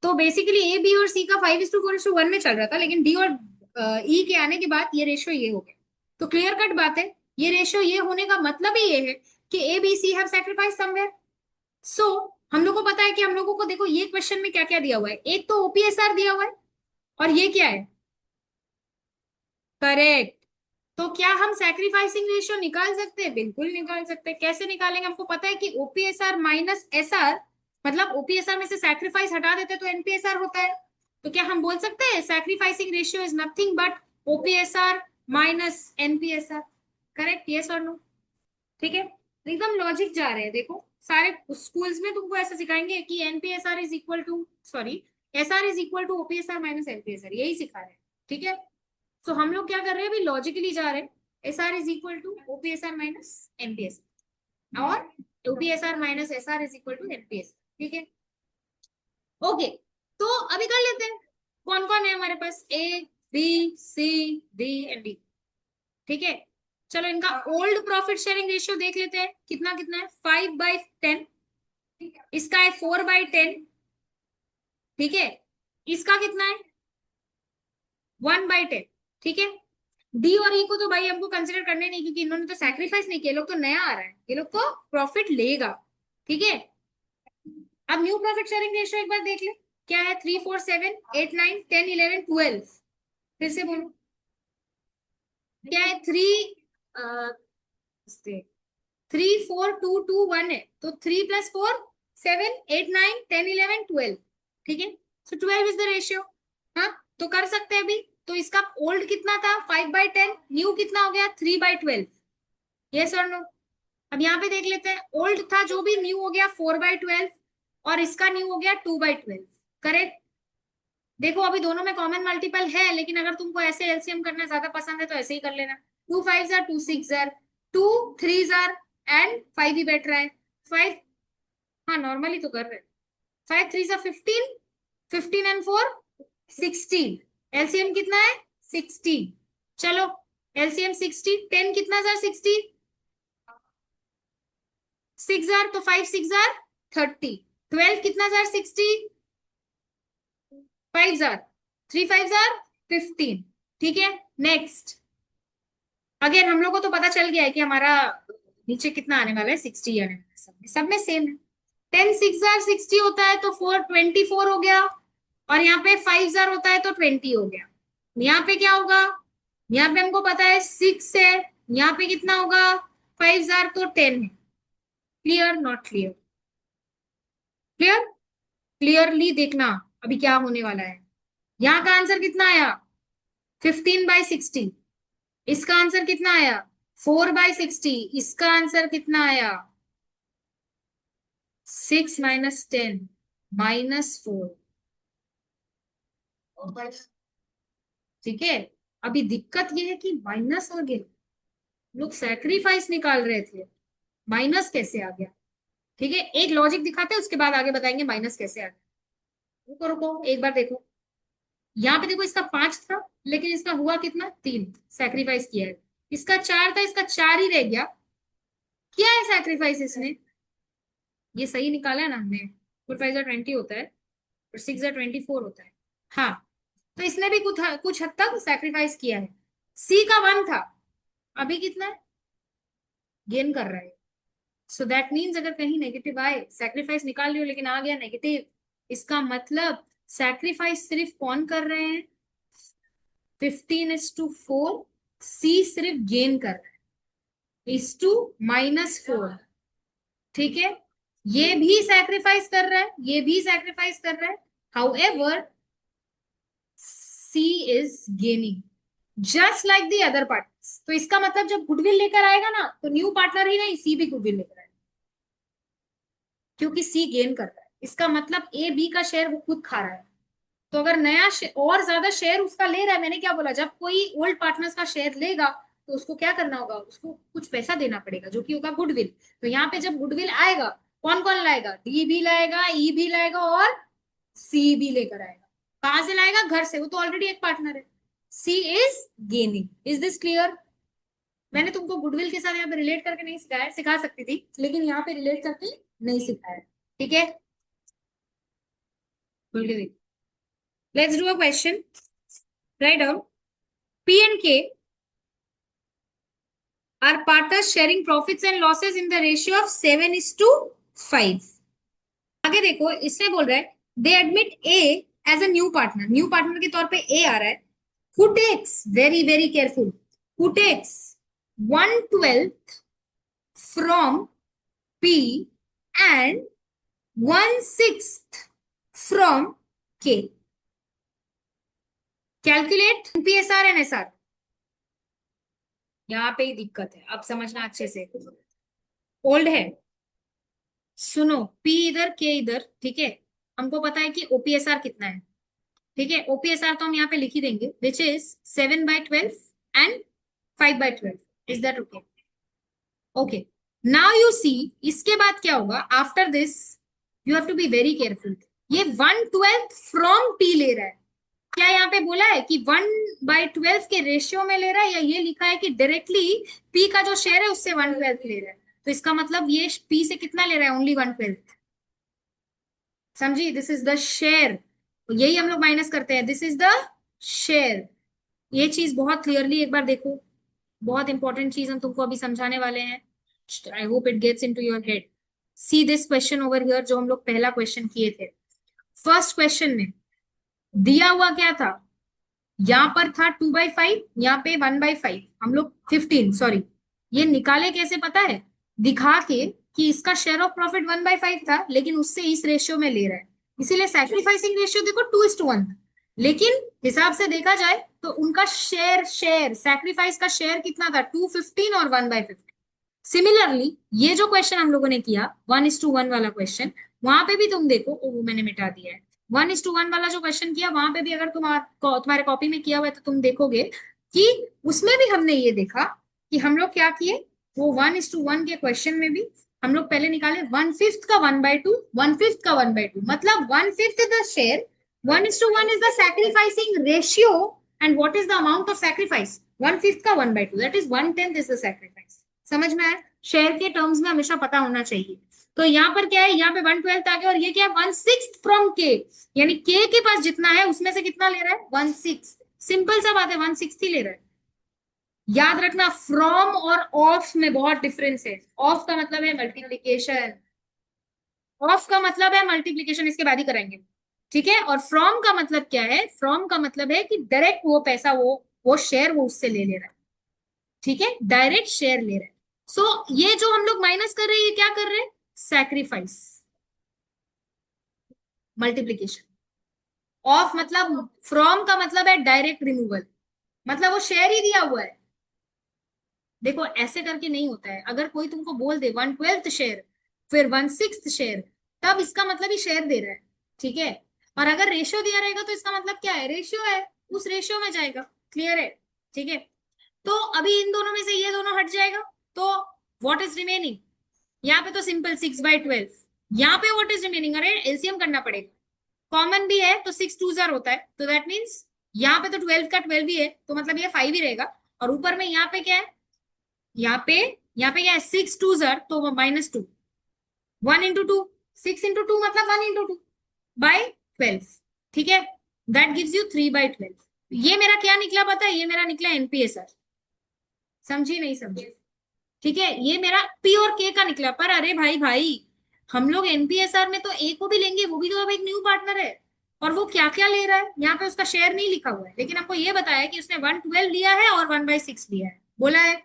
तो basically A B और सी का 5:4:1 में चल रहा था, लेकिन डी और ई के आने के बाद ये रेशियो ये हो गया, तो क्लियर कट बात है, ये रेशियो ये होने का मतलब ही ये है कि A B C have sacrifice somewhere, so हम लोग को पता है कि हम लोगों को देखो ये क्वेश्चन में क्या क्या दिया हुआ है, एक तो ओपीएसआर दिया हुआ है और ये क्या है, करेक्ट, तो क्या हम सैक्रिफाइसिंग रेशियो निकाल सकते हैं, बिल्कुल निकाल सकते हैं, कैसे निकालेंगे, हमको पता है कि ओपीएसआर माइनस एसआर, मतलब ओपीएसआर में से सैक्रिफाइस हटा देते तो एनपीएसआर होता है, तो क्या हम बोल सकते हैं sacrificing ratio is nothing but OPSR minus NPSR, correct, yes और नो, ठीक है, एकदम लॉजिक जा रहे हैं, देखो सारे स्कूल्स में तुमको ऐसा सिखाएंगे कि NPSR is equal to, sorry, SR is equal to OPSR minus NPSR, यही सिखा रहे हैं, ठीक है, तो हम लोग क्या कर रहे हैं अभी लॉजिकली जा रहे हैं, S R is equal to OPSR minus NPSR और OPSR minus S R is equal to NPSR, ठीक है, ओके, तो अभी कर लेते हैं, कौन कौन है हमारे पास, A B C D and D, ठीक है, चलो इनका ओल्ड प्रॉफिट शेयरिंग रेशियो देख लेते हैं, कितना कितना है 5/10, इसका है 4/10, ठीक है, इसका कितना है 1/10, ठीक है, डी और ई को तो भाई हमको कंसिडर करने नहीं, क्योंकि इन्होंने तो सैक्रिफाइस नहीं किया, लोग तो नया आ रहा है, ये लोग तो प्रॉफिट लेगा, ठीक है, अब न्यू प्रॉफिट शेयरिंग रेशियो एक बार देख ले, क्या है 3 4 7 8 9 10 11 12, फिर से बोलो, क्या है 3 4 2 2 1 है, तो 3 + 4 7 8 9 10 11 12, ठीक है, सो 12 इज द रेशियो, हाँ, तो कर सकते हैं अभी, तो इसका ओल्ड कितना था 5/10, न्यू कितना हो गया 3/12, यस और नो, अब यहाँ पे देख लेते हैं, ओल्ड था जो भी, न्यू हो गया 4/12 और इसका न्यू हो गया 2/12, करेक्ट, देखो अभी दोनों में कॉमन मल्टीपल है, लेकिन अगर तुमको ऐसे एलसीएम करना ज्यादा पसंद है तो ऐसे ही कर लेना, 2 5s are 2 6s are 2 3s are and 5 ही बैठ रहा है 5, हाँ नॉर्मली तो कर रहे हैं, 5 3s are 15, 15 and 4 16, एलसीएम कितना है 60, चलो एलसीएम 60, 10 कितना जार 60, 6 जार, तो 5 6 जार 30, 12 कितना जार 60, 5 जार, 3 5 जार 15, ठीक है, नेक्स्ट, अगेन हम लोग को तो पता चल गया है कि हमारा नीचे कितना आने वाला है 60 आने वाला है, सब में सेम है, 10 6 जार 60 होता है तो 4 24 हो गया, और यहाँ पे 5 होता है तो 20 हो गया। यहाँ पे क्या होगा, यहाँ पे हमको पता है 6 है, यहाँ पे कितना होगा 5 तो 10 है। Clear not clear? Clear? Clearly देखना अभी क्या होने वाला है। यहाँ का आंसर कितना आया 15/60। इसका आंसर कितना आया 4/60। इसका आंसर कितना आया 6 - 10 -4। ठीक है, अभी दिक्कत ये है कि माइनस हो गया, लोग सैक्रिफाइस निकाल रहे थे, माइनस कैसे आ गया। ठीक है, एक लॉजिक दिखाते हैं उसके बाद आगे बताएंगे माइनस कैसे आ गया। रुको रुको एक बार देखो, यहाँ पे देखो इसका 5 था लेकिन इसका हुआ कितना 3, सैक्रिफाइस किया है। इसका 4 था, इसका 4 ही रह गया, किया है सैक्रिफाइस इसने। ये सही निकाला है ना हमने, 4 5 20 होता है और 6 24 होता है। हाँ, तो इसने भी कुछ हद तक सैक्रिफाइस किया है। सी का 1 था, अभी कितना है गेन कर रहा है। सो दैट मीन्स अगर कहीं नेगेटिव आए, सैक्रिफाइस निकाल लियो लेकिन आ गया नेगेटिव, इसका मतलब सैक्रिफाइस सिर्फ कौन कर रहे हैं 15:4, सी सिर्फ गेन कर रहा है इस टू -4। ठीक है, ये भी सैक्रिफाइस कर रहा है, ये भी सैक्रिफाइस कर रहा है, however C is gaining just like the other partners. तो इसका मतलब जब गुडविल लेकर आएगा ना तो न्यू पार्टनर ही नहीं, सी भी गुडविल लेकर आएगा, क्योंकि सी गेन कर रहा है। इसका मतलब ए बी का शेयर वो खुद खा रहा है। तो अगर नया और ज्यादा शेयर उसका ले रहा है, मैंने क्या बोला, जब कोई ओल्ड पार्टनर्स का शेयर लेगा तो उसको क्या करना होगा, उसको कुछ पैसा देना पड़ेगा जो कि होगा गुडविल। तो यहाँ पे जब गुडविल आएगा कौन कौन लाएगा, डी भी लाएगा, ई भी लाएगा और सी भी लेकर आएगा। कहां से लाएगा, घर से, वो तो ऑलरेडी एक पार्टनर है। C is gaining. Is this clear? मैंने तुमको गुडविल के साथ यहाँ पे रिलेट करके नहीं सिखाया, सिखा सकती थी लेकिन यहाँ पे रिलेट करके नहीं सिखाया। ठीक है, let's do a question. Write down, P and के are partners sharing profits and losses in the ratio of 7:5। आगे देखो, इसमें बोल रहा है they admit A as a new partner, new partner के तौर पे ए आ रहा है, who takes, very very careful, who takes 1/12 from P and 1/6 from K. Calculate PSR and SR. यहाँ पे ही दिक्कत है, अब समझना अच्छे से, ओल्ड है। सुनो, पी इधर के इधर, ठीक है, हमको पता है कि ओपीएसआर कितना है। ठीक है, ओपीएसआर तो हम यहाँ पे लिख ही देंगे, which is 7/12 and 5/12। Is that okay? Okay, now you see इसके बाद क्या होगा, after this you have to be very careful. ये 1/12 फ्रॉम पी ले रहा है, क्या यहाँ पे बोला है कि 1/12 के रेशियो में ले रहा है, या ये लिखा है कि डायरेक्टली पी का जो शेयर है उससे 1/12 ले रहा है। तो इसका मतलब ये पी से कितना ले रहा है, ओनली 1/12। समझी, दिस इज द शेयर, यही हम लोग माइनस करते हैं, दिस इज द शेयर। ये चीज बहुत क्लियरली एक बार देखो, बहुत इंपॉर्टेंट चीज हम तुमको अभी समझाने वाले हैं। I hope it gets into your head. See this question over here, जो हम लोग पहला क्वेश्चन किए थे। फर्स्ट क्वेश्चन में दिया हुआ क्या था, यहाँ पर था 2/5, यहाँ पे 1/5, हम लोग 15, सॉरी, ये निकाले कैसे पता है, दिखा के कि इसका शेयर ऑफ प्रॉफिट 1/5 था लेकिन उससे इस रेशियो में ले रहा है, इसीलिए सैक्रिफाइसिंग रेशियो देखो 2:1। लेकिन हिसाब से देखा जाए तो उनका शेयर शेयर सैक्रिफाइस का शेयर कितना था, 215 और 1/50। सिमिलरली ये जो क्वेश्चन हम लोगों ने किया 1:1 वाला क्वेश्चन, वहां पे भी तुम देखो, वो मैंने मिटा दिया है, 1:1 वाला जो क्वेश्चन किया वहां पे भी अगर तुम्हारे कॉपी में किया हुआ है तो तुम देखोगे कि उसमें भी हमने ये देखा कि हम लोग क्या किए, वो 1:1 के क्वेश्चन में भी हम लोग पहले निकाले 1/5 का 1/2, 1/5 का 1/2, मतलब 1/5 is the share, 1:1 is the sacrificing ratio, and what is the amount of sacrifice, 1/5 का 1/2, that is 1/10 is the sacrifice. समझ में आया? शेयर के टर्म्स में हमेशा पता होना चाहिए। तो यहाँ पर क्या है, यहाँ पे 1/12 आ गया और ये क्या है 1/6 फ्रॉम के, यानी के पास जितना है उसमें से कितना ले रहा है 1/6। सिंपल सा बात है, 1/6 ही ले रहा है। याद रखना फ्रॉम और ऑफ में बहुत डिफरेंस है। ऑफ का मतलब है मल्टीप्लीकेशन, ऑफ का मतलब है मल्टीप्लीकेशन, इसके बाद ही कराएंगे। ठीक है। और फ्रॉम का मतलब क्या है? फ्रॉम का मतलब है कि डायरेक्ट वो पैसा, वो शेयर वो उससे ले रहा है। ठीक है, डायरेक्ट शेयर ले रहा है। सो ये जो हम लोग माइनस कर रहे हैं, ये क्या कर रहे हैं? सैक्रिफाइस। मल्टीप्लीकेशन ऑफ मतलब फ्रॉम का मतलब है डायरेक्ट रिमूवल, मतलब वो शेयर ही दिया हुआ है। देखो ऐसे करके नहीं होता है। अगर कोई तुमको बोल दे 1/12 शेयर, फिर 1/6 शेयर, तब इसका मतलब ही शेयर दे रहा है। ठीक है। और अगर रेशियो दिया रहेगा तो इसका मतलब क्या है? रेशियो है, उस रेशियो में जाएगा। क्लियर है? ठीक है। तो अभी इन दोनों में से ये दोनों हट जाएगा, तो व्हाट इज रिमेनिंग? यहाँ पे तो सिंपल 6/12। यहाँ पे व्हाट इज रिमेनिंग? अरे एलसीएम करना पड़ेगा। कॉमन भी है तो 6 2 होता है, तो दैट मीन्स यहाँ पे तो 12 का 12 ही है, तो मतलब ये 5 ही रहेगा। और ऊपर में यहाँ पे क्या है? यहाँ पे यहाँ पे क्या है? 6 2 तो -2। 1 × 2, 6 × 2 मतलब 1 × 2/12। ठीक है। That gives you 3/12। ये मेरा क्या निकला पता है? ये मेरा निकला एनपीएसआर। समझी नहीं समझी? ठीक है, ये मेरा पी और के का निकला। पर अरे भाई भाई, हम लोग एनपीएसआर में तो ए को भी लेंगे, वो भी तो अब एक न्यू पार्टनर है। और वो क्या क्या ले रहा है? यहाँ पे उसका शेयर नहीं लिखा हुआ है, लेकिन आपको ये बताया है कि उसने 1/12 लिया है और 1/6 लिया है, बोला है।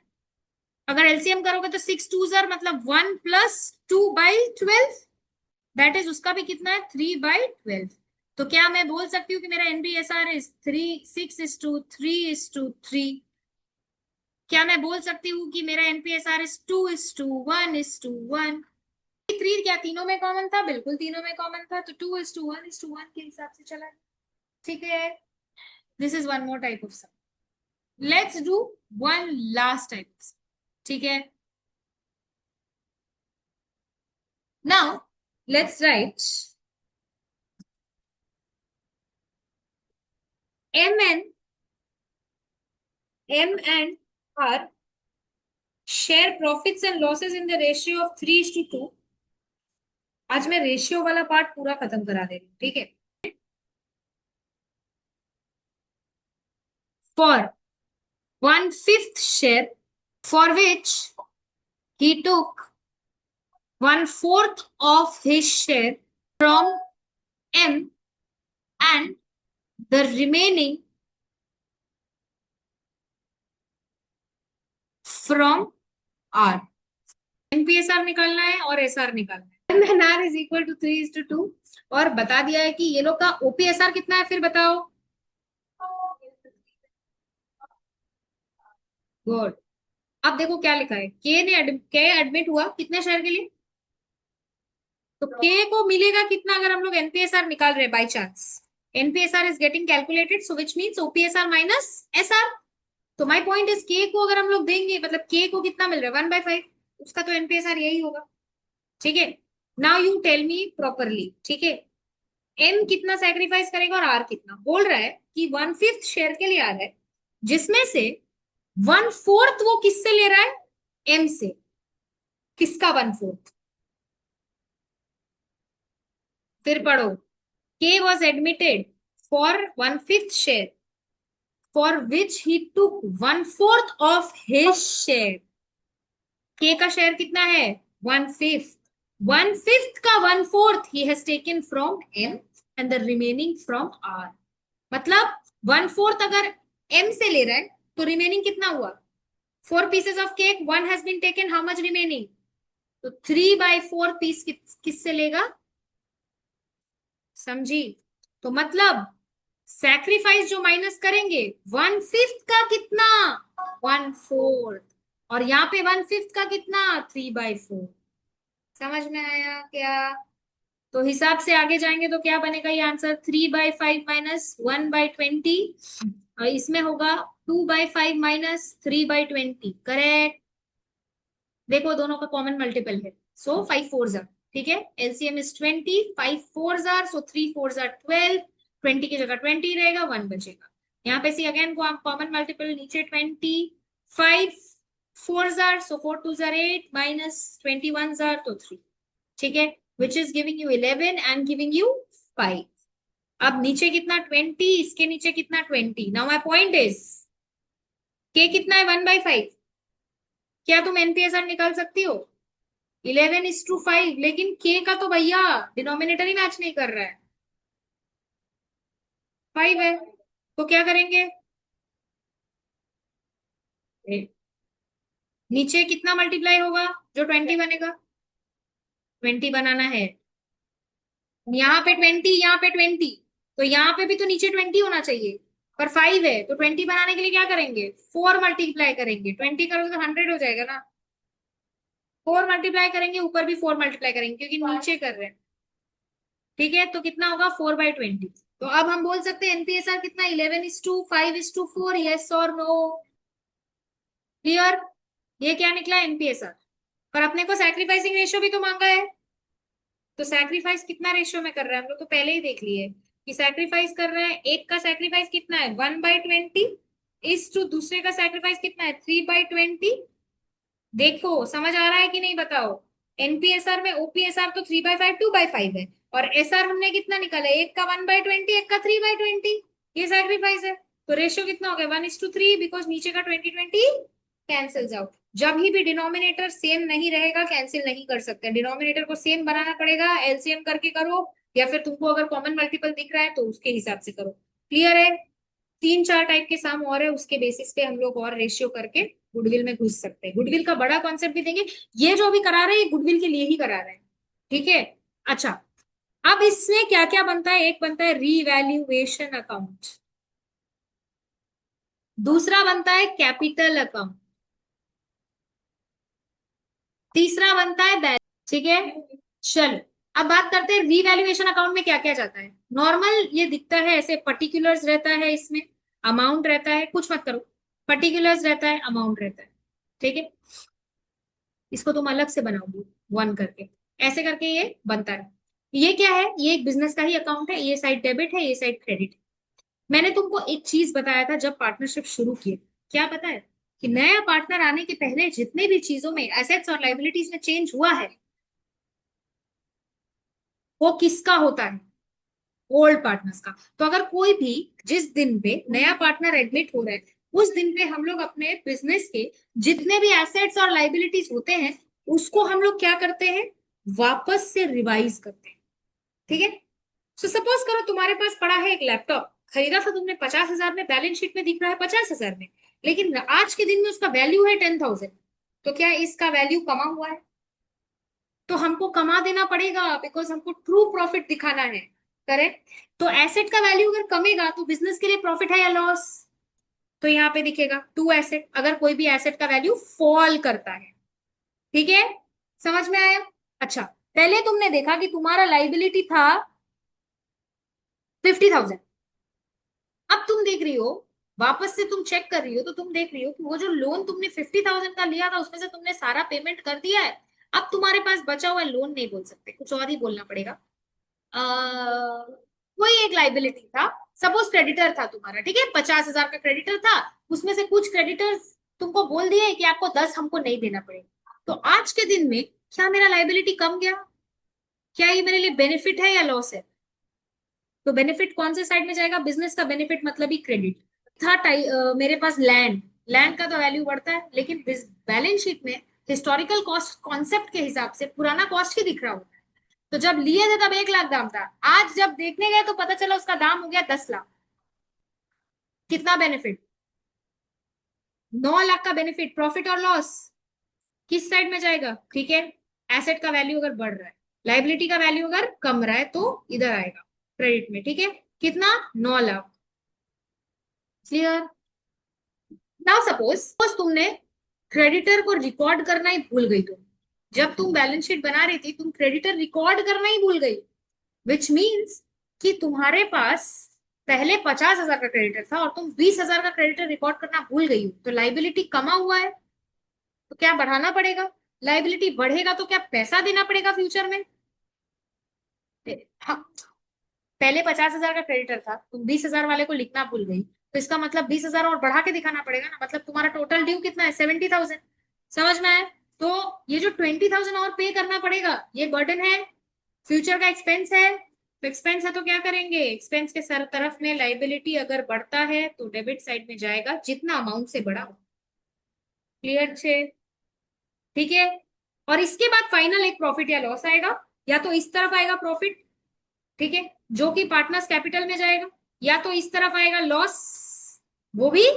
अगर एलसीएम करोगे तो 6 2 मतलब 1 + 2/12। दैट इज उसका भी कितना है? 3/12। तो क्या मैं बोल सकती हूँ कि मेरा एनबीएसआर इज 6:3? क्या मैं बोल सकती हूँ कि मेरा एनपीएसआर इज 2:1? 3 क्या तीनों में कॉमन था? बिल्कुल तीनों में कॉमन था, तो 2:1 के हिसाब से चला। ठीक है। This is one more type of sum. Let's do one last type. ठीक है। Now let's write M and R share profits and losses in the ratio of 3:2। आज मैं रेशियो वाला पार्ट पूरा खत्म करा दे रही हूँ। ठीक है। For 1/5 share for which he took 1/4 of his share from M and the remaining from R। एनपीएसआर निकालना है और एसआर निकालना है। MNR is equal to 3:2। और बता दिया है कि ये लोग का ओपीएसआर कितना है, फिर बताओ। गुड। अब देखो क्या लिखा है। के एडमिट हुआ कितने शेयर के लिए? तो के को मिलेगा कितना अगर हम लोग एनपीएसआर निकाल रहे हैं by chance? NPSR is getting calculated, so which means OPSR minus SR. तो माई पॉइंट इज के को अगर हम लोग देंगे, मतलब के को कितना मिल रहा है? 1/5। उसका तो एनपीएसआर यही होगा। ठीक है। Now you tell me properly. ठीक है। एम कितना सेक्रीफाइस करेगा और आर कितना? बोल रहा है कि 1/5 शेयर के लिए आ रहा है, जिसमें से 1/4 वो किससे ले रहा है? एम से। किसका 1/4? फिर पढ़ो। K was admitted for 1/5 share for which he took 1/4 of his share. K का शेयर कितना है? 1/5। 1/5 का 1/4 he has taken from M and the remaining from R. मतलब 1/4 अगर एम से ले रहा है तो रिमेनिंग कितना हुआ? 4 pieces of cake, one has been taken, how much remaining? तो 3/4 पीस किससे लेगा? समझी? तो मतलब सैक्रिफाइस जो माइनस करेंगे, 1/5 का कितना? 1/4। और यहाँ पे 1/5 का कितना? 3/4। समझ में आया क्या? तो हिसाब से आगे जाएंगे तो क्या बनेगा ये आंसर? 3/5 माइनस 1/20। और इसमें होगा 2/5 माइनस 3/20। करेक्ट। देखो दोनों का कॉमन मल्टीपल है, सो 5 4 ठीक है। LCM is 20। 5 4 सो 3 4 12। 20 की जगह 20 रहेगा, 1 बचेगा। यहाँ पे सी अगेन कॉमन मल्टीपल नीचे 20। 5 4 सो 4 2 8 माइनस 21 तो 3। ठीक है। Which is giving you 11 and giving you 5। अब नीचे कितना? 20। इसके नीचे कितना? 20। नाउ माई पॉइंट इज के कितना है? 1/5। क्या तुम एनपीएसआर निकाल सकती हो? 11:5, लेकिन के का तो भैया डिनोमिनेटर ही मैच नहीं कर रहा है। 5 है, तो क्या करेंगे, नीचे कितना मल्टीप्लाई होगा, जो 20 बनेगा, 20 बनाना है, यहाँ पे 20, यहाँ पे 20, तो यहाँ पे भी तो नीचे 20 होना चाहिए, पर 5 है, तो 20 बनाने के लिए क्या करेंगे, 4 मल्टीप्लाई करेंगे, 20 करोगे तो 100 हो जाएगा ना, 4 मल्टीप्लाई करेंगे, ऊपर भी 4 मल्टीप्लाई करेंगे क्योंकि नीचे कर रहे हैं, ठीक है, तो कितना होगा 4/20। तो अब हम बोल सकते हैं एनपीएसआर कितना, 11:5:4, यस और नो, क्लियर, ये क्या निकला एनपीएसआर। पर अपने को सैक्रिफाइसिंग रेशियो भी तो मांगा है, तो सैक्रिफाइस कितना रेशियो में कर रहा है, हम लोग तो पहले ही देख लिए कि सैक्रिफाइस कर रहे हैं, एक का सैक्रिफाइस कितना है 1/20, इस टू दूसरे का सैक्रिफाइस कितना है 3/20। देखो समझ आ रहा है कि नहीं बताओ, एनपीएसआर में ओपीएसआर तो 3/5 2/5 है, और एसआर हमने कितना निकाला, एक का 1/20, एक का 3/20, ये सैक्रिफाइस है, तो रेशियो कितना हो गया 1:3, बिकॉज नीचे का 20/20 कैंसिल्स आउट। जब ही भी डिनोमिनेटर सेम नहीं रहेगा कैंसिल नहीं कर सकते, डिनोमिनेटर को सेम बनाना पड़ेगा, एलसीएम करके करो, या फिर तुमको अगर कॉमन मल्टीपल दिख रहा है तो उसके हिसाब से करो, क्लियर है। 3-4 टाइप के सम और है, उसके बेसिस पे हम लोग और रेशियो करके गुडविल में घुस सकते हैं, गुडविल का बड़ा कॉन्सेप्ट भी देंगे, ये जो भी करा रहे हैं गुडविल के लिए ही करा रहे हैं, ठीक है। अच्छा, अब इसमें क्या क्या बनता है, एक बनता है रीवैल्यूएशन अकाउंट, दूसरा बनता है कैपिटल अकाउंट, तीसरा बनता है बैलेंस, ठीक है। चलो, अब बात करते हैं रीवैल्यूएशन अकाउंट में क्या क्या जाता है। नॉर्मल ये दिखता है ऐसे, पर्टिकुलर्स रहता है इसमें, अमाउंट रहता है, कुछ मत करो, पर्टिकुलर्स रहता है, अमाउंट रहता है, ठीक है, इसको तुम अलग से बनाओगे वन करके, ऐसे करके ये बनता है। ये क्या है, ये एक बिजनेस का ही अकाउंट है, ये साइड डेबिट है, ये साइड क्रेडिट है। मैंने तुमको एक चीज बताया था जब पार्टनरशिप शुरू किए, क्या पता है, कि नया पार्टनर आने के पहले जितने भी चीजों में एसेट्स और लाइबिलिटीज में चेंज हुआ है, वो किसका होता है, ओल्ड पार्टनर्स का। तो अगर कोई भी, जिस दिन पे नया पार्टनर एडमिट हो रहा है, उस दिन पे हम लोग अपने बिजनेस के जितने भी एसेट्स और लाइबिलिटीज होते हैं, उसको हम लोग क्या करते हैं, वापस से रिवाइज करते हैं, ठीक है। सो सपोज करो तुम्हारे पास पड़ा है एक लैपटॉप, खरीदा था तुमने 50,000 में, बैलेंस शीट में दिख रहा है 50,000 में, लेकिन आज के दिन में उसका वैल्यू है 10,000, तो क्या इसका वैल्यू कमा हुआ है, तो हमको कमा देना पड़ेगा, बिकॉज हमको ट्रू प्रॉफिट दिखाना है, करेक्ट। तो एसेट का वैल्यू अगर कमेगा तो बिजनेस के लिए प्रॉफिट है या लॉस, तो यहाँ पे दिखेगा टू एसेट, अगर कोई भी एसेट का वैल्यू फॉल करता है, ठीक है, समझ में आया। अच्छा, पहले तुमने देखा कि तुम्हारा लाइबिलिटी था 50,000, अब तुम देख रही हो, वापस से तुम चेक कर रही हो, तो तुम देख रही हो कि वो जो लोन तुमने 50,000 का लिया था उसमें से तुमने सारा पेमेंट कर दिया है, अब तुम्हारे पास बचा हुआ लोन नहीं बोल सकते, कुछ और ही बोलना पड़ेगा। कोई एक लाइबिलिटी था, सपोज क्रेडिटर था तुम्हारा, ठीक है, 50,000 का क्रेडिटर था, उसमें से कुछ क्रेडिटर्स तुमको बोल दिए कि आपको 10 हमको नहीं देना पड़ेगा, तो आज के दिन में क्या मेरा लाइबिलिटी कम गया, क्या ये मेरे लिए बेनिफिट है या लॉस है, तो बेनिफिट कौन से साइड में जाएगा, बिजनेस का बेनिफिट मतलब ही क्रेडिट था। मेरे पास लैंड, लैंड का तो वैल्यू बढ़ता है, लेकिन बैलेंस शीट में हिस्टोरिकल कॉस्ट कॉन्सेप्ट के हिसाब से पुराना कॉस्ट ही दिख रहा होता है, तो जब लिए थे तब 1 लाख दाम था, आज जब देखने गए तो पता चला उसका दाम हो गया 10 लाख, कितना बेनिफिट, 9 लाख का बेनिफिट, प्रॉफिट और लॉस किस साइड में जाएगा, ठीक है। एसेट का वैल्यू अगर बढ़ रहा है, लाइबिलिटी का वैल्यू अगर कम रहा है, तो इधर आएगा क्रेडिट में, ठीक है, कितना 9 लाख, क्लियर। नाउ सपोज तुमने क्रेडिटर को रिकॉर्ड करना ही भूल गई, तुम जब तुम बैलेंस शीट बना रही थी तुम क्रेडिटर रिकॉर्ड करना ही भूल गई, विच मीन्स कि तुम्हारे पास पहले 50,000 का क्रेडिटर था और तुम 20,000 का क्रेडिटर रिकॉर्ड करना भूल गई हो, तो लाइबिलिटी कमा हुआ है, तो क्या बढ़ाना पड़ेगा, लाइबिलिटी बढ़ेगा तो क्या पैसा देना पड़ेगा फ्यूचर में, हाँ, पहले 50,000 का क्रेडिटर था, तुम 20,000 वाले को लिखना भूल गई, तो इसका मतलब 20,000 और बढ़ा के दिखाना पड़ेगा ना, मतलब तुम्हारा टोटल ड्यू कितना है 70,000, समझ में आया। तो ये जो 20,000 और पे करना पड़ेगा, ये बर्डन है, फ्यूचर का एक्सपेंस है, तो एक्सपेंस है तो क्या करेंगे, एक्सपेंस के सर तरफ में लाइबिलिटी अगर बढ़ता है तो डेबिट साइड में जाएगा, जितना अमाउंट से बढ़ा हो, क्लियर छे, ठीक है। और इसके बाद फाइनल एक प्रॉफिट या लॉस आएगा, या तो इस तरफ आएगा प्रॉफिट, ठीक है, जो कि पार्टनर्स कैपिटल में जाएगा, या तो इस तरफ आएगा लॉस, वो भी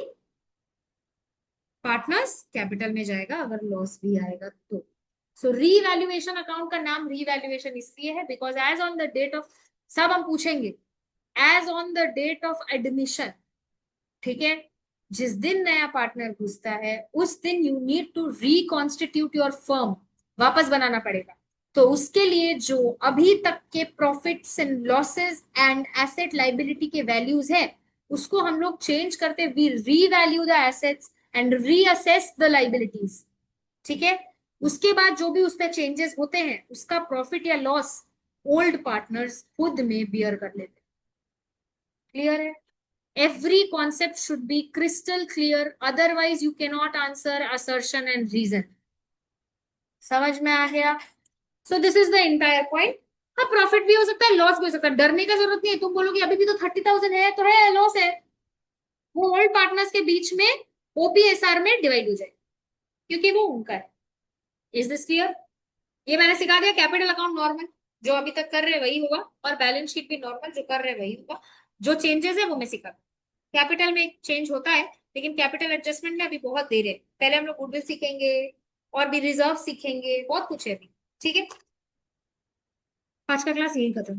पार्टनर्स कैपिटल में जाएगा अगर लॉस भी आएगा तो। सो रीवैल्यूएशन अकाउंट का नाम रीवैल्यूएशन इसलिए है because as on the date of, सब हम पूछेंगे, as on the date of admission, ठीक है, जिस दिन नया पार्टनर घुसता है उस दिन you need to reconstitute your firm, वापस बनाना पड़ेगा। तो उसके लिए जो अभी तक के profits and losses and asset liability के वैल्यूज है उसको हम लोग चेंज करते, we revalue the assets and reassess the liabilities, ठीक है। उसके बाद जो भी उसमें चेंजेस होते हैं उसका प्रॉफिट या लॉस ओल्ड पार्टनर्स खुद में बियर कर लेते। क्लियर है? Every concept should be crystal clear, otherwise you cannot answer assertion and reason. समझ में आ गया? So this is the entire point. हाँ, प्रॉफिट भी हो सकता है, लॉस भी हो सकता है, डरने का जरूरत नहीं है। तुम बोलोगे अभी भी तो 30,000 है तो है, लॉस है, वो ओल्ड पार्टनर्स के बीच में ओपीएसआर में डिवाइड हो जाए क्योंकि वो उनका है। Is this clear? ये मैंने सिखा दिया। कैपिटल अकाउंट नॉर्मल जो अभी तक कर रहे वही होगा, और बैलेंस शीट भी नॉर्मल जो कर रहे वही होगा। जो चेंजेस है वो मैं सिखा, कैपिटल में एक चेंज होता है लेकिन कैपिटल एडजस्टमेंट में अभी बहुत देर है। पहले हम लोग गुडविल सीखेंगे और भी रिजर्व सीखेंगे, बहुत कुछ है अभी, ठीक है। आज का क्लास यही खत्म।